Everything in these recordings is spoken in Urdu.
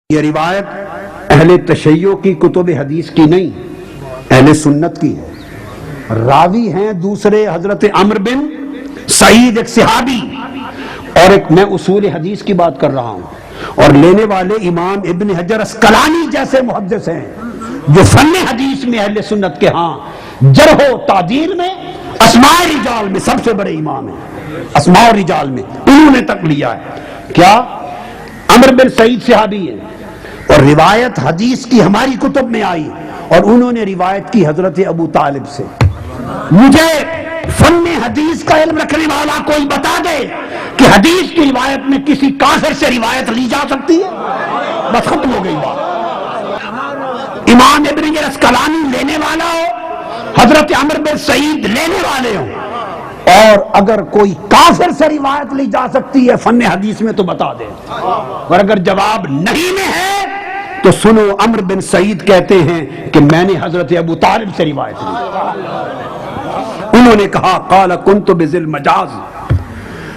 یہ روایت اہل تشیع کی کتب حدیث کی نہیں، اہل سنت کی ہے۔ راوی ہیں دوسرے حضرت عمرو بن سعید ایک صحابی، اور ایک میں اصول حدیث کی بات کر رہا ہوں، اور لینے والے امام ابن حجر عسقلانی جیسے محدث ہیں جو فن حدیث میں اہل سنت کے ہاں جرح و تعدیل میں اسماء رجال میں سب سے بڑے امام ہیں، اسماء رجال میں انہوں نے تک لیا ہے۔ کیا عمرو بن سعید صحابی ہے، اور روایت حدیث کی ہماری کتب میں آئی، اور انہوں نے روایت کی حضرت ابو طالب سے۔ مجھے فن حدیث کا علم رکھنے والا کوئی بتا دے کہ حدیث کی روایت میں کسی کافر سے روایت لی جا سکتی ہے؟ بس ختم ہو گئی بات۔ امام ابن حجر عسقلانی لینے والا ہو، حضرت عمرو بن سعید لینے والے ہوں، اور اگر کوئی کافر سے روایت لی جا سکتی ہے فن حدیث میں تو بتا دے، اور اگر جواب نہیں میں ہے تو سنو، عمرو بن سعید کہتے ہیں کہ میں نے حضرت ابو طالب سے روایت لی۔ انہوں نے کہا قال کنت بذی المجاز،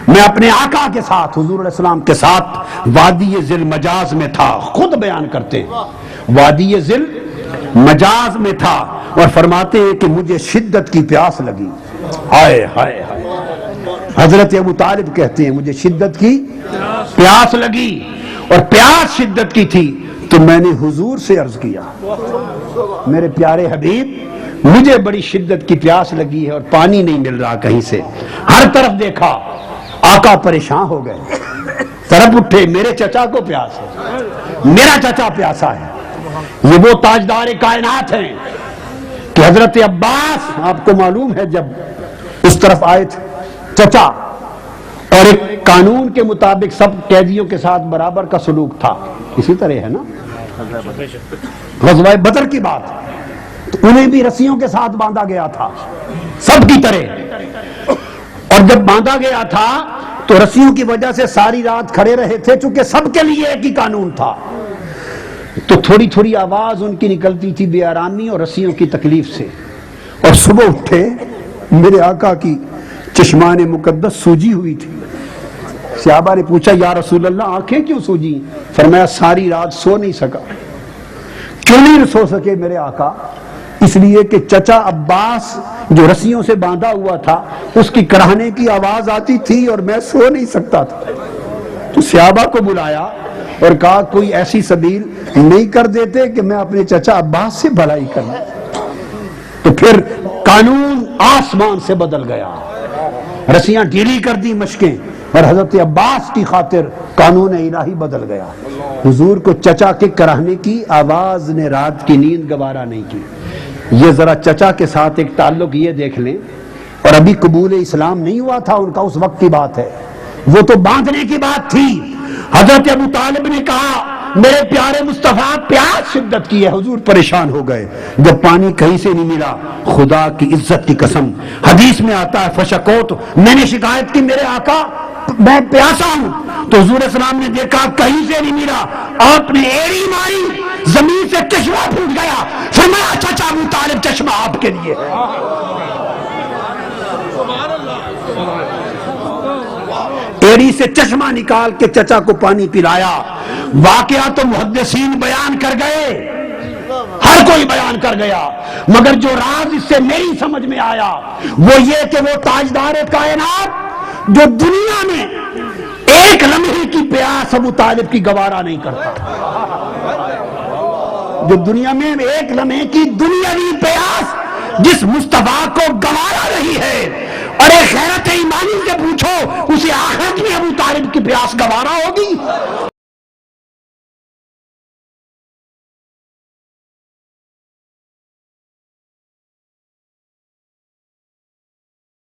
میں اپنے آقا کے ساتھ حضور علیہ السلام کے ساتھ وادی ذی المجاز میں تھا۔ خود بیان کرتے ہیں وادی ذی المجاز میں تھا، اور فرماتے ہیں کہ مجھے شدت کی پیاس لگی۔ ہائے ہائے ہائے، حضرت ابو طالب کہتے ہیں مجھے شدت کی پیاس لگی، اور پیاس شدت کی تھی تو میں نے حضور سے عرض کیا، میرے پیارے حبیب مجھے بڑی شدت کی پیاس لگی ہے اور پانی نہیں مل رہا کہیں سے۔ ہر طرف دیکھا، آقا پریشان ہو گئے، طرف اٹھے، میرے چچا کو پیاس ہے، میرا چچا پیاسا ہے۔ یہ وہ تاجدار کائنات ہیں کہ حضرت عباس، آپ کو معلوم ہے جب اس طرف آئے تھے چچا، اور ایک قانون کے مطابق سب قیدیوں کے ساتھ برابر کا سلوک تھا، اسی طرح ہے نا غزوہ بدر کی بات، تو انہیں بھی رسیوں کے ساتھ باندھا گیا تھا سب کی طرح، اور جب باندھا گیا تھا تو رسیوں کی وجہ سے ساری رات کھڑے رہے تھے، چونکہ سب کے لیے ایک ہی قانون تھا، تو تھوڑی تھوڑی آواز ان کی نکلتی تھی بے آرامی اور رسیوں کی تکلیف سے، اور صبح اٹھے میرے آقا کی چشمان مقدس سوجی ہوئی تھی۔ صحابہ نے پوچھا یا رسول اللہ آنکھیں کیوں سوجی؟ فرمایا ساری رات سو نہیں سکا۔ کیوں نہیں سو سکے میرے آقا؟ اس لیے کہ چچا عباس جو رسیوں سے باندھا ہوا تھا اس کی کراہنے کی آواز آتی تھی اور میں سو نہیں سکتا تھا۔ تو صحابہ کو بلایا اور کہا کوئی ایسی سبیل نہیں کر دیتے کہ میں اپنے چچا عباس سے بھلائی کروں؟ تو پھر قانون آسمان سے بدل گیا، رسیاں ڈھیلی کر دی مشکیں، اور حضرت عباس کی خاطر قانون الہی بدل گیا۔ حضور کو چچا کے کراہنے کی آواز نے رات کی نیند گوارا نہیں کی۔ یہ ذرا چچا کے ساتھ ایک تعلق یہ دیکھ لیں، اور ابھی قبول اسلام نہیں ہوا تھا ان کا، اس وقت کی بات ہے، وہ تو باندھنے کی بات تھی۔ حضرت ابو طالب نے کہا میرے پیارے مصطفیٰ پیاس شدت کی ہے، حضور پریشان ہو گئے، جب پانی کہیں سے نہیں ملا، خدا کی عزت کی قسم حدیث میں آتا ہے فشکوت، میں نے شکایت کی میرے آقا میں پیاسا ہوں، تو حضور السلام نے دیکھا کہیں سے نہیں ملا، آپ نے ایڑی ماری، زمین سے چشمہ پھوٹ گیا، فرمایا چچا ابو طالب چشمہ آپ کے لیے ہے۔ ایڑی سے چشمہ نکال کے چچا کو پانی پلایا۔ واقعہ تو محدثین بیان کر گئے، ہر کوئی بیان کر گیا، مگر جو راز اس سے میری سمجھ میں آیا وہ یہ کہ وہ تاجدار کائنات جو دنیا میں ایک لمحے کی پیاس ابو طالب کی گوارا نہیں کرتا، جو دنیا میں ایک لمحے کی دنیاوی پیاس جس مصطفیٰ کو گوارا رہی ہے، اور ایک غیرت ایمانی سے پوچھو اسے آخرت میں ابو طالب کی پیاس گوارا ہوگی؟